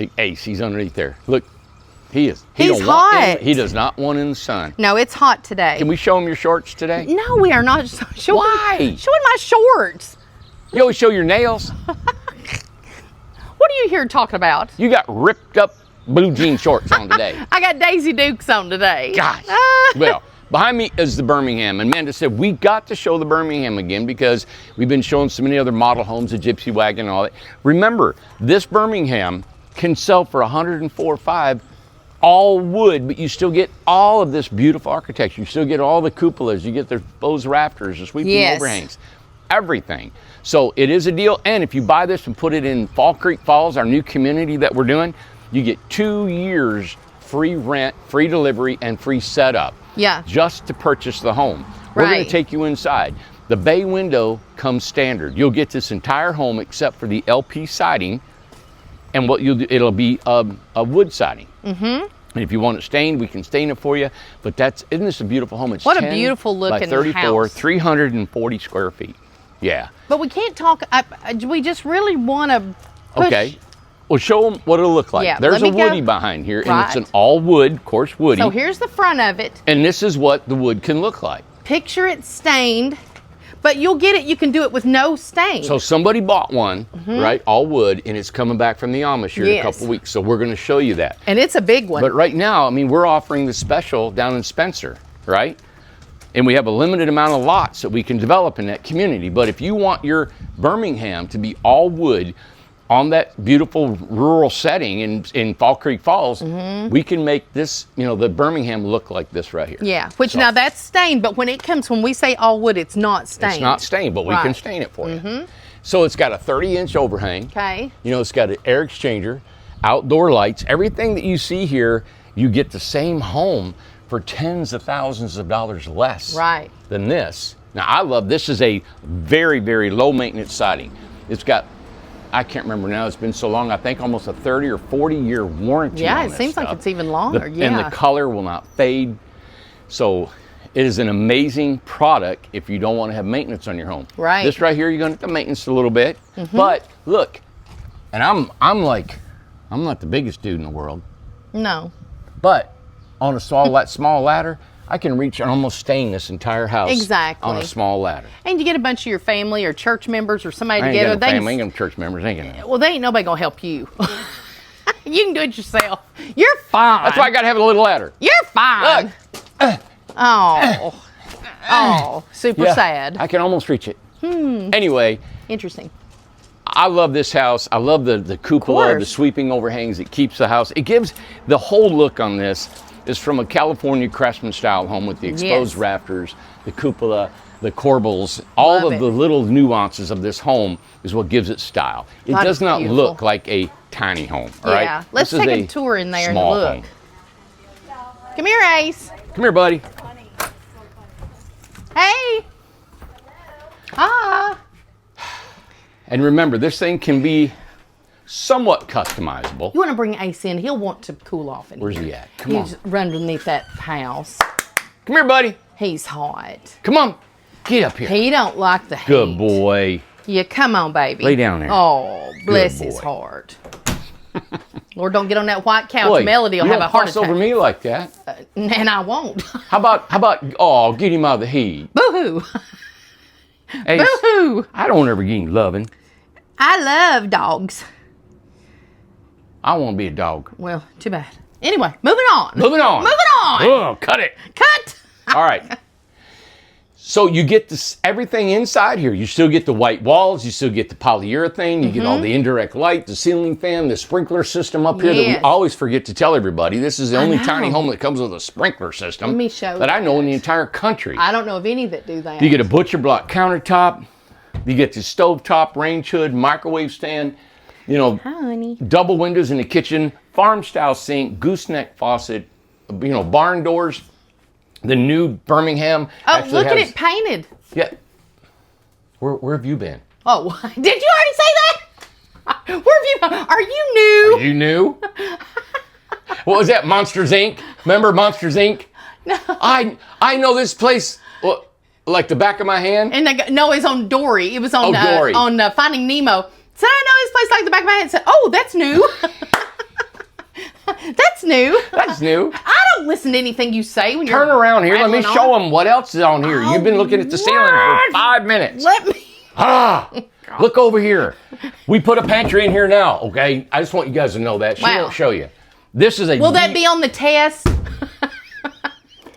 Big Ace, he's underneath there. Look, he's hot. He does not want in the sun. No, it's hot today. Can we show him your shorts today? No, we are not showing. Why? Showing my shorts. You always show your nails. What are you here talking about? You got ripped up blue jean shorts on today. I got Daisy Dukes on today. Gosh. Well, behind me is the Birmingham. And Amanda said, we got to show the Birmingham again because we've been showing so many other model homes, the Gypsy Wagon and all that. Remember, this Birmingham can sell for $104,500, all wood, but you still get all of this beautiful architecture. You still get all the cupolas. You get those rafters, the sweeping overhangs, everything. So it is a deal. And if you buy this and put it in Fall Creek Falls, our new community that we're doing, you get 2 years free rent, free delivery, and free setup. Yeah. Just to purchase the home. We're going to take you inside. The bay window comes standard. You'll get this entire home except for the LP siding, and what you'll do, it'll be a wood siding. Mm-hmm. And if you want it stained, we can stain it for you. But isn't this a beautiful home? It's what a beautiful looking by 34, house. 340 square feet. Yeah. But we can't talk. We just really want to push. Okay. Well, show them what it'll look like. Yeah, there's a woody behind here, and it's an Right. all wood, of course, woody. So here's the front of it. And this is what the wood can look like. Picture it stained, but you'll get it. You can do it with no stain. So somebody bought one, right, all wood, and it's coming back from the Amish here in a couple weeks. So we're going to show you that. And it's a big one. But right now, I mean, we're offering the special down in Spencer, right? And we have a limited amount of lots that we can develop in that community. But if you want your Birmingham to be all wood on that beautiful rural setting in Fall Creek Falls, we can make this, the Birmingham look like this right here. Yeah, which now that's stained, but when we say all wood, it's not stained. It's not stained, but we can stain it for you. So it's got a 30-inch overhang. Okay. It's got an air exchanger, outdoor lights, everything that you see here, you get the same home for tens of thousands of dollars less than this. Now, I love this. Is a very, very low maintenance siding. It's got, I can't remember now, it's been so long, I think almost a 30 or 40 year warranty on this it seems stuff. like it's even longer. And the color will not fade. So it is an amazing product if you don't want to have maintenance on your home. Right. This right here, you're going to have to maintenance a little bit. But look, and I'm not the biggest dude in the world. No. But on a small ladder, I can reach and almost stain this entire house on a small ladder. And you get a bunch of your family or church members or somebody I together. ain't got no family, I ain't got church members. Well, they ain't nobody gonna help you. You can do it yourself. You're fine. That's why I gotta have a little ladder. You're fine. Look. Super sad. I can almost reach it. Anyway. Interesting. I love this house. I love the cupola, the sweeping overhangs. It keeps the house. It gives the whole look on this is from a California craftsman style home with the exposed rafters, the cupola, the corbels, all of the little nuances of this home is what gives it style. It does not look like a tiny home, all right? Yeah, let's take a tour in there and look. Home. Come here, Ace. Come here, buddy. Hey. Ah. And remember, this thing can be somewhat customizable. You want to bring Ace in? He'll want to cool off. Where's he at? Come on. He's run underneath that house. Come here, buddy. He's hot. Come on. Get up here. He don't like the heat. Good boy. Yeah, come on, baby. Lay down there. Oh, bless his heart. Lord, don't get on that white couch. Boy, Melody will have a heart attack. You don't fuss over me like that. And I won't. How about, get him out of the heat. Boo-hoo. Ace, boo-hoo. I don't ever get any loving. I love dogs. I want to be a dog. Well, too bad. Anyway, moving on. Moving on. Oh, cut it. Cut. All right. So you get this everything inside here. You still get the white walls. You still get the polyurethane. You get all the indirect light, the ceiling fan, the sprinkler system up here that we always forget to tell everybody. This is the only tiny home that comes with a sprinkler system Let me show that I know in the entire country. I don't know of any that do that. You get a butcher block countertop. You get the stovetop, range hood, microwave stand. Honey. Double windows in the kitchen, farm-style sink, gooseneck faucet, barn doors. The new Birmingham. Oh, look at it painted. Yeah. Where have you been? Oh, did you already say that? Where have you been? Are you new? Are you new? What was that, Monsters, Inc.? Remember Monsters, Inc.? No. I know this place like the back of my hand. And no, it's on Dory. It was on Dory. on Finding Nemo. So I know this place like the back of my hand. Said, oh, that's new. new. That's new. I don't listen to anything you say when you're Turn around here. Let me rattling show on. them what else is on here. You've been looking at the ceiling for 5 minutes. Let me. Look over here. We put a pantry in here now, okay? I just want you guys to know that. She Wow. won't show you. This is a Will that be on the test?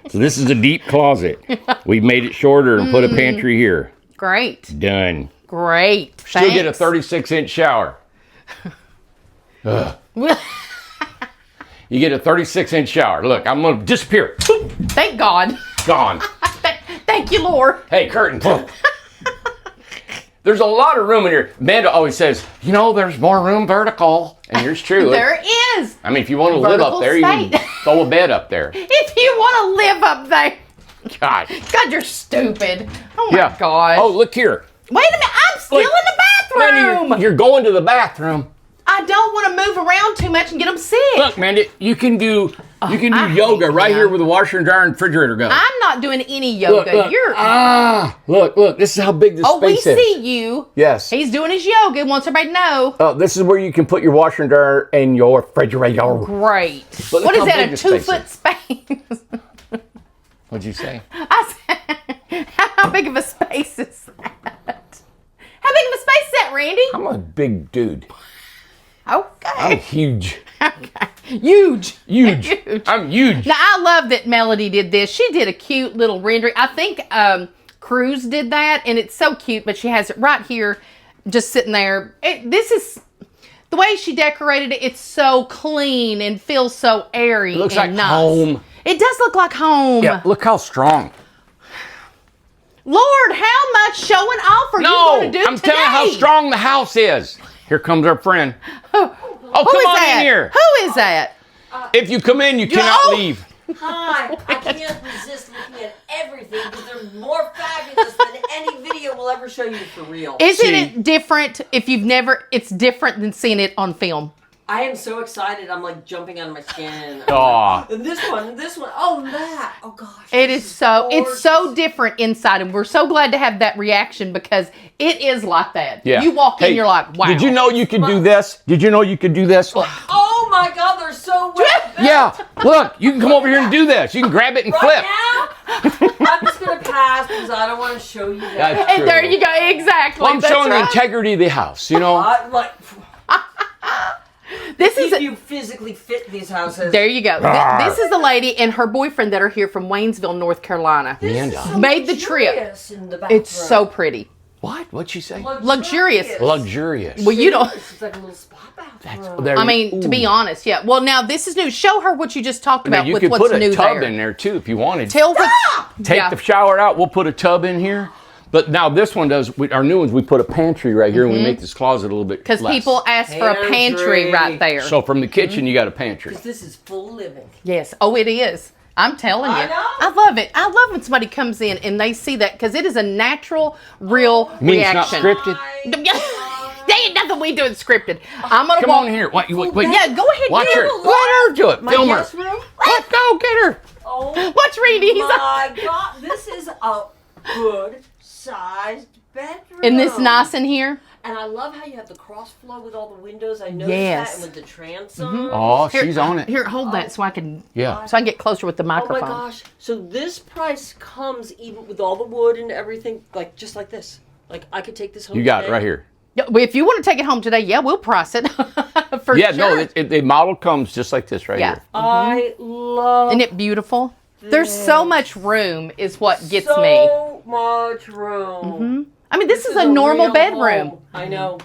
So this is a deep closet. We've made it shorter and put a pantry here. Great. Done. Great. Still get a Thanks. 36-inch shower. You get a 36-inch shower. Look, I'm going to disappear. Thank God. Gone. Thank you, Lord. Hey, curtain. There's a lot of room in here. Amanda always says, you know, there's more room vertical. And here's true. There is. I mean, if you want to live Vertical up there, you can space. throw a bed up there. If you want to live up there. God. God, you're stupid. Oh, my Yeah. gosh. Oh, look here. Wait a minute. I'm still Look. in the bathroom. Mandy, you're going to the bathroom. I don't want to move around too much and get them sick. Look, Mandy, you can do yoga right here where the washer and dryer and refrigerator go. I'm not doing any yoga. Look. This is how big this we space is. see you. Yes. He's doing his yoga. Wants everybody to know. This is where you can put your washer and dryer and your refrigerator. Great. Look What is how that? big A this space 2-foot space? What'd you say? I said, how big of a space is that? How big of a space is that, Randy? I'm a big dude. I'm Okay. huge. Okay. Huge. Huge. Huge. I'm huge. Now, I love that Melody did this. She did a cute little rendering. I think Cruz did that, and it's so cute, but she has it right here just sitting there. This is... The way she decorated it, it's so clean and feels so airy. It looks and like nice. home. It does look like home. Yeah, look how strong. Lord, how much showing off are you going to do I'm today? telling you how strong the house is. Here comes our friend. Who come is on that? in here. Who is that? If you come in, you cannot Oh! leave. Hi, I can't resist looking at everything because they're more fabulous than any video will ever show you for real. Isn't See- it different if you've never, it's different than seeing it on film. I am so excited, I'm like jumping out of my skin. Aw. And this one, oh that, oh gosh. It this is so, it's so gorgeous. different inside, and we're so glad to have that reaction because it is like that. Yeah. You walk in, you're like, wow. Did you know you could do this? Did you know you could do this? Oh my god, they're so wet. Yeah. Look, you can come over here and do this. You can grab it and flip. Right now, I'm just gonna pass because I don't want to show you that. That's And there you go, exactly. Well, I'm That's showing right. the integrity of the house, you know? This is If you physically fit these houses. there you go. Rawr. This is the lady and her boyfriend that are here from Waynesville, North Carolina. This is Amanda. so Made the trip. luxurious in the bathroom. It's so pretty. What? What'd she say? Luxurious. Luxurious. Well, you don't. It's like a little spa bathroom. There I you- mean, to be ooh. honest, yeah. Well, now this is new. Show her what you just talked Now, about you with could what's put a new tub there. in there too if you wanted. Tell what. Take yeah. the shower out. We'll put a tub in here. But now this one does. Our new ones, we put a pantry right here, and we make this closet a little bit Because less. people ask for a pantry Pantry. right there. So from the kitchen, you got a pantry. Because this is full living. Yes. Oh, it is. I'm telling you. I know. I love it. I love when somebody comes in and they see that because it is a natural, real You mean it's not reaction. scripted? There ain't nothing we doing scripted. I'm gonna Come walk. on here. Wait. Yeah, go ahead. Watch do her. it. Let her do it. My Film her. guest room? Let's go get her. Oh Watch Reedy. He's my god, this is a good sized bedroom. Isn't this nice in here? And I love how you have the cross flow with all the windows. I noticed Yes. that, and with the transom. Oh, Here, she's on it. Here, hold that so I can. Yeah. So I can get closer with the Oh my microphone. gosh! So this price comes even with all the wood and everything, like just like this. Like I could take this home. You got it today. right here. Yeah, well, if you want to take it home today, yeah, we'll price it. For Yeah, sure. no, the model comes just like this right Yeah. here. I love. Isn't it beautiful? There's so much room is what gets me. so much room. I mean, this is a normal real bedroom. home. I know.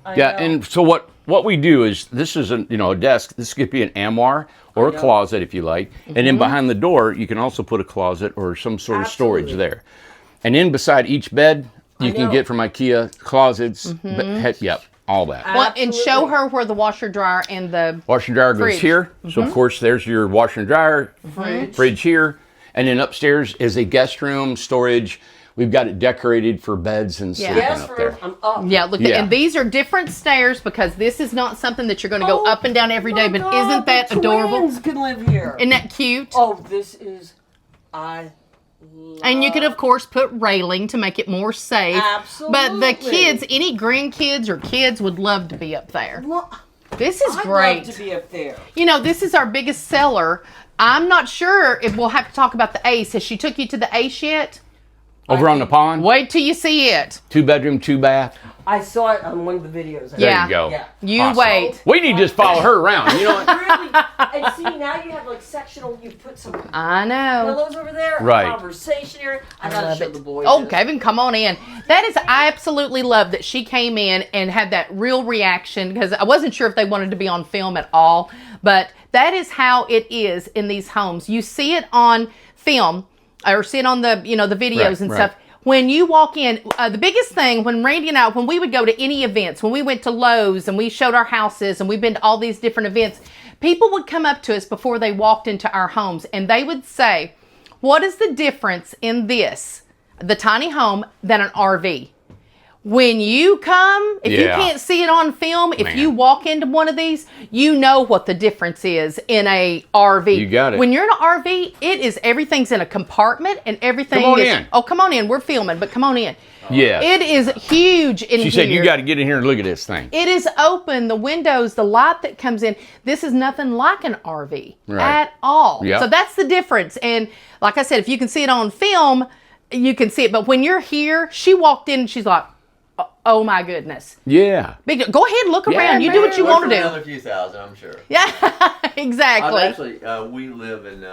I Yeah, know. and so what we do is this is a desk. This could be an armoire or a know. closet if you like, and then behind the door you can also put a closet or some sort of storage Absolutely. there. And in beside each bed you can know. get from IKEA closets. Yep, all that. Well, and show Absolutely. her where the washer, dryer, and the Washer and dryer goes Fridge. here. So of course there's your washer and dryer, fridge here, and then upstairs is a guest room storage. We've got it decorated for beds and sleeping Yes, up room. there. I'm up. yeah, look, Yeah. and these are different stairs because this is not something that you're going to go Oh, up and down every day. my But God, isn't that the adorable? Twins can live here. Isn't that cute? Oh, this is. I. Love. And you could, of course, put railing to make it more safe. But the Absolutely. kids, any grandkids or kids would love to be up there. Look, This is I'd great. love to be up there. You know, this is our biggest seller. I'm not sure if we'll have to talk about the Ace. Has she took you to the Ace yet? Over on the pond, Wait till you see it. 2-bedroom, 2-bath. I saw it on one of the videos. There Yeah. you go. Yeah. You Awesome. wait. We need to just follow her around. You know what? Really? And see, now you have like sectional. You put some I know. pillows over there. Right. A conversation area. I gotta Love show it. the boys. Oh, this. Kevin, come on in. That is, I absolutely love that she came in and had that real reaction because I wasn't sure if they wanted to be on film at all, but that is how it is in these homes. You see it on film or see it on the, you know, the videos Right, and right. stuff. When you walk in, the biggest thing when Randy and I, when we would go to any events, when we went to Lowe's and we showed our houses and we've been to all these different events, people would come up to us before they walked into our homes and they would say, what is the difference in this, the tiny home, than an RV? When you come, if you Yeah. can't see it on film, if Man. you walk into one of these, you know what the difference is in a RV. You got it. When you're in an RV, it is everything's in a compartment and everything Come on is. in. Oh, come on in. We're filming, but come on in. Yeah. It is huge in She here. said, you got to get in here and look at this thing. It is open, the windows, the light that comes in. This is nothing like an RV Right. at all. Yep. So that's the difference. And like I said, if you can see it on film, you can see it. But when you're here, she walked in and she's like, oh my goodness. Yeah. Big, go ahead, look Yeah, around. You do what you Look want for to do. Another few thousand, I'm sure. Yeah, I've exactly. actually, we live in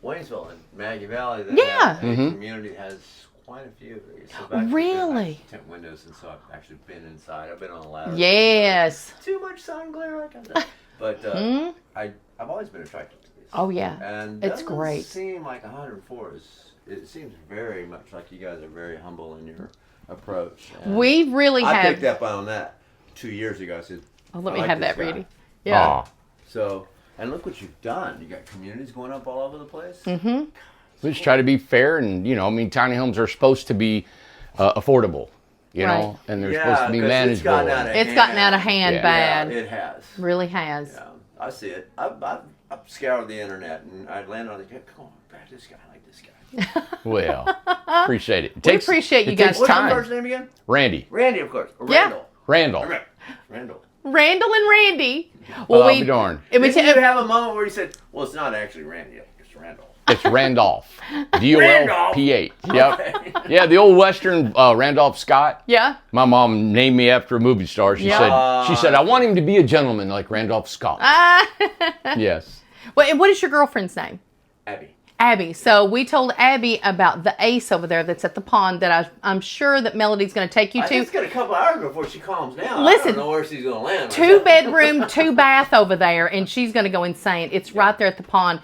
Waynesville in Maggie Valley. That Yeah. has- the community has quite a few of these. So I've actually been, Really? tent windows, and so I've actually been inside. I've been on the ladder. Yes. Too much sun glare, I got that. But I've always been attracted to these. Oh, yeah. And It's doesn't great. seem like 104 is. It seems very much like you guys are very humble in your approach. And We really I have. picked up on that 2 years ago. I said, Oh, let I me like have this that, guy. Randy. Yeah. Aw. So, and look what you've done. You got communities going up all over the place. Mm-hmm. We just try to be fair, and you know, I mean, tiny homes are supposed to be affordable, you know, Right. and they're supposed to be 'cause manageable. It's gotten out of It's hand. gotten out of hand Yeah. bad. Yeah, it has. Really has. Yeah, I see it. I've scoured the internet, and I'd land on it. Come on, grab this guy. I like this guy. Well, appreciate it. We appreciate you it guys. takes What's your time. first name again? Randy. Randy, of course. Or Yeah. Randall. Randall. Okay. Randall. Randall and Randy. Well, I'll be darned. It was, Did you have a moment where you said, "Well, it's not actually Randy, it's Randall"? It's Randolph. D-O-L-P-H. Yep. Okay. Yeah, the old Western Randolph Scott. yeah. My mom named me after a movie star. She Yeah. said, I want him to be a gentleman like Randolph Scott. Yes. Well, and what is your girlfriend's name? Abby. Abby. So we told Abby about the Ace over there that's at the pond that I'm sure that Melody's going to take you I think to. it's got a couple hours before she calms down. Listen, I don't know where she's going to land. 2-bedroom, 2-bath over there, and she's going to go insane. It's right there at the pond.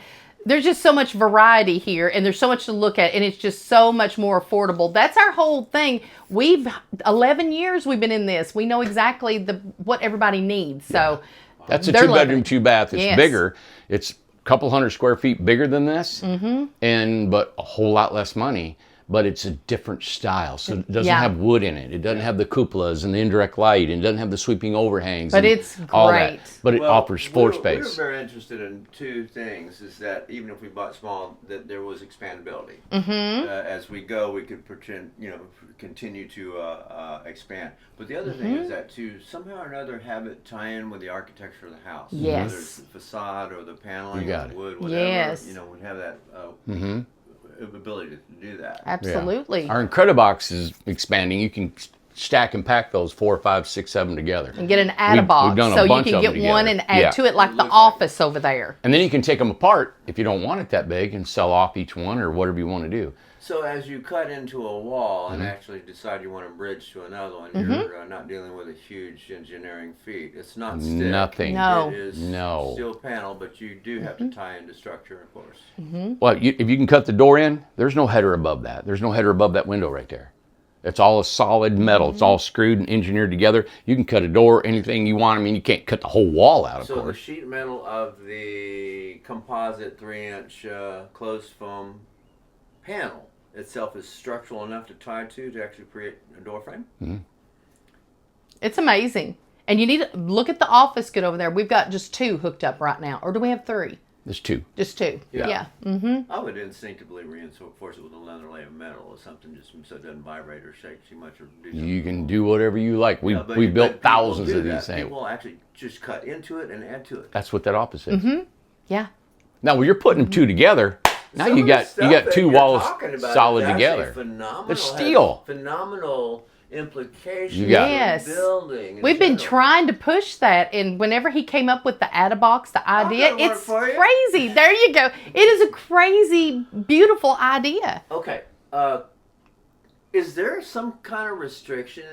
There's just so much variety here, and there's so much to look at, and it's just so much more affordable. That's our whole thing. 11 years we've been in this. We know exactly what everybody needs. So That's a they're loving 2-bedroom, it. 2-bath. It's Yes. bigger. It's a couple hundred square feet bigger than this, but a whole lot less money. But it's a different style, so it doesn't Yeah. have wood in it. It doesn't have the cupolas and the indirect light, and it doesn't have the sweeping overhangs. But and it's all great. that. But it offers floor space. We were very interested in two things: is that even if we bought small, that there was expandability. As we go, we could pretend, continue to expand. But the other thing is that to somehow or another have it tie in with the architecture of the house. Yes. Whether it's the facade or the paneling, You got or it. the wood, whatever. Yes. We'd have that ability to do that. Absolutely. Our Incredibox is expanding. You can stack and pack those 4, 5, 6, 7 together. And get an add-a-box We've done a so you bunch can of get them one together. and add Yeah. to it like the Looks like office over there. And then you can take them apart if you don't want it that big and sell off each one or whatever you want to do. So as you cut into a wall and actually decide you want to bridge to another one, you're not dealing with a huge engineering feat. It's not stick. Nothing. No. It is No. steel panel, but you do have to tie into structure, of course. Well, if you can cut the door in, there's no header above that. There's no header above that window right there. It's all a solid metal. It's all screwed and engineered together. You can cut a door, anything you want. I mean, you can't cut the whole wall out, of So the course. sheet metal of the composite 3-inch closed foam panel itself is structural enough to tie to actually create a door frame? It's amazing. And you need to look at the office good over there. We've got just 2 hooked up right now. Or do we have 3? There's two. Just two. Yeah. Yeah. I would instinctively reinforce it with another layer of metal or something, just so it doesn't vibrate or shake too much or do something. You can do whatever you like. We Yeah, we but built people thousands do of that. these things. People actually just cut into it and add to it. That's what that office is. Yeah. Now, when you're putting them two together, now Some you of the got stuff that two you're walls talking about solid is actually together. Phenomenal. It's Has steel. Phenomenal implications. You got it. Yes. for building. in We've been general. trying to push that, and whenever he came up with the Add-a-Box, the idea, got one it's for you. crazy. There you go. It is a crazy, beautiful idea. Okay. Is there some kind of restriction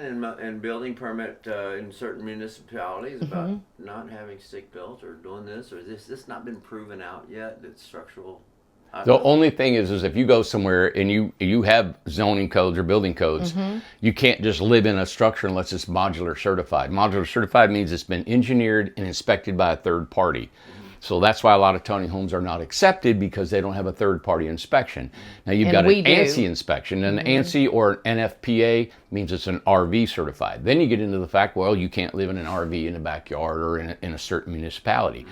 in building permit in certain municipalities about Mm-hmm. not having stick built or doing this, or is this not been proven out yet? That structural. The only thing is if you go somewhere and you have zoning codes or building codes, you can't just live in a structure unless it's modular certified. Modular certified means it's been engineered and inspected by a third party. So that's why a lot of tiny homes are not accepted, because they don't have a third party inspection. Now you've And got we an do. ANSI inspection, and an ANSI or an NFPA means it's an RV certified. Then you get into the fact, well, you can't live in an RV in a backyard or in a certain municipality.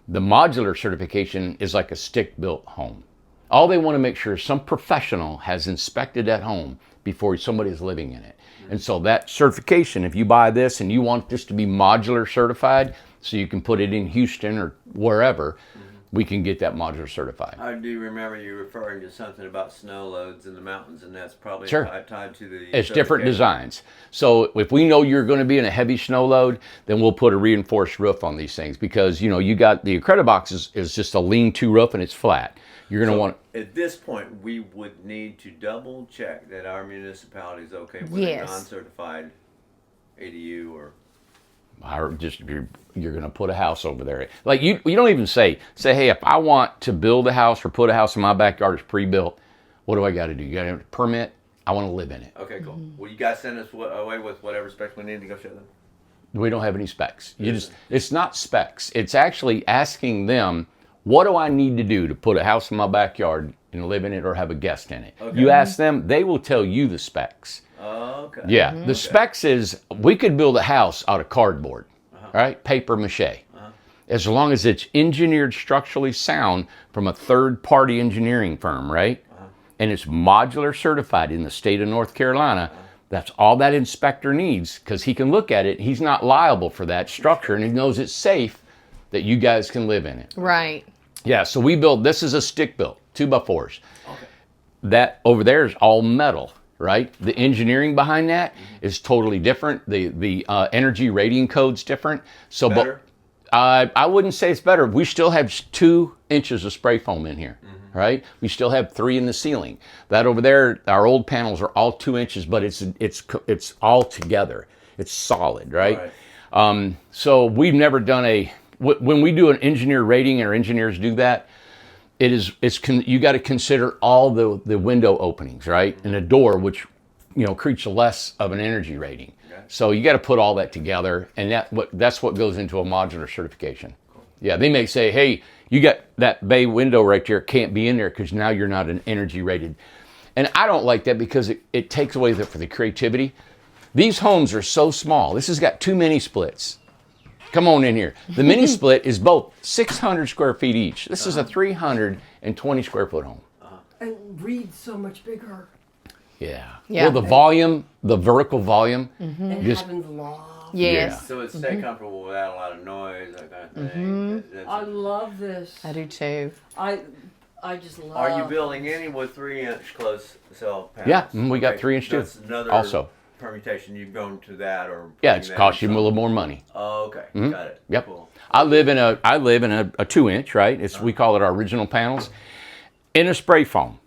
The modular certification is like a stick-built home. All they want to make sure is some professional has inspected that home before somebody's living in it. And so that certification, if you buy this and you want this to be modular certified, so you can put it in Houston or wherever, we can get that modular certified. I do remember you referring to something about snow loads in the mountains, and that's probably Sure. tied to the. It's different certification. designs. So if we know you're going to be in a heavy snow load, then we'll put a reinforced roof on these things, because you got the Expandability is just a lean-to roof and it's flat. You're going to want. At this point, we would need to double check that our municipality is okay with Yes. a non-certified ADU or. Or just you're going to put a house over there. Like you don't even say, hey, if I want to build a house or put a house in my backyard, it's pre-built. What do I got to do? You got to have a permit. I want to live in it. Okay, cool. Will you guys send us away with whatever specs we need to go show them? We don't have any specs. It's not specs. It's actually asking them, what do I need to do to put a house in my backyard and live in it or have a guest in it? Okay. You ask them, they will tell you the specs. Okay. Yeah, the specs is we could build a house out of cardboard, right? Paper mache. As long as it's engineered structurally sound from a third-party engineering firm, right? And it's modular certified in the state of North Carolina. That's all that inspector needs, because he can look at it. He's not liable for that structure, and he knows it's safe that you guys can live in it. Right. Yeah, so we built, this is a stick built, 2x4s. Okay. That over there is all metal, right? The engineering behind that is totally different. The energy rating code's different. So, Better? I wouldn't say it's better. We still have 2 inches of spray foam in here, right? We still have 3 in the ceiling. That over there, our old panels are all 2 inches, but it's all together. It's solid, right? So we've never done when we do an engineer rating, and our engineers do that, you got to consider all the window openings, right? And a door, which creates less of an energy rating. Okay. So you got to put all that together, and that's what goes into a modular certification. Cool. Yeah, they may say, hey, you got that bay window right there, can't be in there because now you're not an energy rated. And I don't like that, because it takes away for the creativity. These homes are so small. This has got 2 mini splits. Come on in here. The mini split is both 600 square feet each. This is a 320 square foot home. And read so much bigger. Yeah. Yeah. Well, the volume, the vertical volume. And Just- having the loft. Yes. So it's stay comfortable without a lot of noise, that kind of thing. I love this. I do too. I just love. Are you building any with 3-inch closed cell panels? Yeah, we got 3-inch too. That's another Also. permutation. You've gone to that, or Yeah, putting it's that cost in you a some- little more money. Oh, okay, got it. Yep. Cool. I live in a 2-inch, right? We call it our original panels, in a spray foam,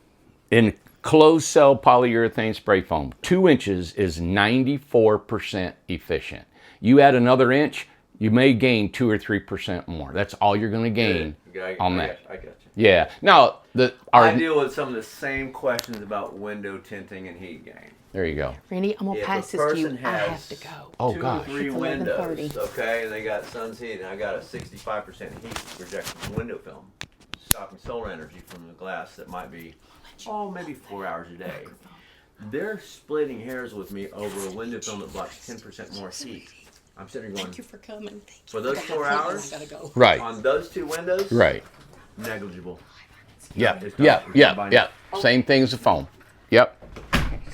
in closed cell polyurethane spray foam. 2 inches is 94% efficient. You add another inch, you may gain 2 or 3% more. That's all you're going to gain on that. I got you. Yeah. Now I deal with some of the same questions about window tinting and heat gain. there you go. Randy, I'm going to If pass a this to you. person I have has to go. Oh, 2 gosh. or 3 It's windows, 11:30. okay, and they got sun's heat, and I got a 65% heat rejection window film, stopping solar energy from the glass that might be, maybe 4 hours a day. They're splitting hairs with me over a window film that blocks 10% more heat. I'm sitting going, Thank you for coming. Thank you. for those 4 hours, I gotta go. Right. on those 2 windows, Right. negligible. Yeah, It's yeah, not- it's yeah, not binding. yeah. Same thing as the foam. Yep.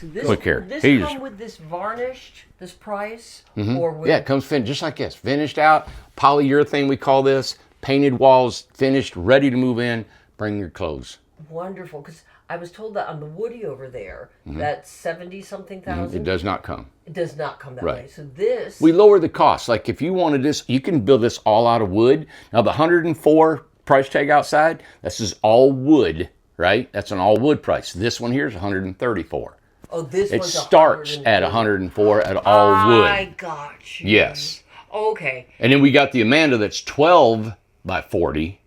So this, Look here. This He's- come with this varnished, this price, or with Yeah, it comes finished just like this. Finished out, polyurethane we call this. Painted walls, finished, ready to move in. Bring your clothes. wonderful? Because I was told that on the Woody over there, that's 70-something thousand. It does not come. It does not come that Right. way. So this, We lower the cost. Like if you wanted this, you can build this all out of wood. Now the 104 price tag outside, this is all wood, right? That's an all wood price. This one here is 134. oh, this It one's starts at 104 at all wood. I got you. Yes. Okay. And then we got the Amanda that's 12 by 40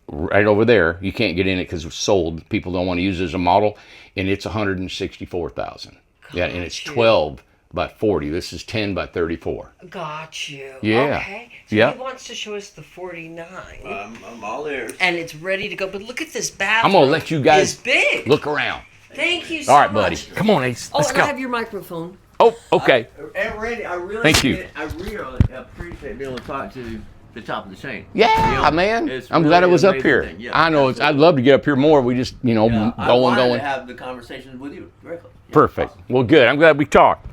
right over there. You can't get in it because it's sold. People don't want to use it as a model. And it's 164,000. Yeah, and it's 12 by 40. This is 10 by 34. Got you. Yeah. Okay. So Yeah. he wants to show us the 49. I'm all ears. And it's ready to go. But look at this bathroom. I'm going to let you guys It's big. look around. Thank you so All right, much. buddy. Come on, Ace. Oh, Let's and I go. have your microphone. Oh, okay. And Randy, I really Thank you. I really appreciate being able to talk to the top of the chain. Yeah, You know, man. it's I'm really glad I was an up amazing here. thing. Yeah, I know. I'd absolutely. love to get up here more. We just, Yeah, I going, wanted going. to have the conversations with you directly. Yeah, Perfect. awesome. Well, good. I'm glad we talked.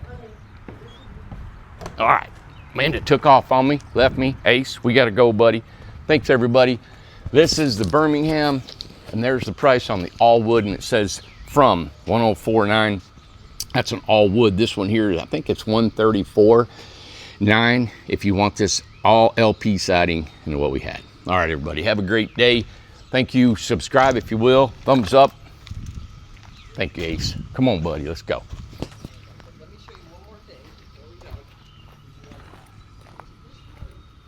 All right. Amanda took off on me, left me. Ace, we got to go, buddy. Thanks, everybody. This is the Birmingham, and there's the price on the all wood, and it says from 1049. That's an all wood. This one here, I think it's 134.9 if you want this all LP siding and what we had. All right, everybody. Have a great day. Thank you. Subscribe if you will. Thumbs up. Thank you, Ace. Come on, buddy. Let's go.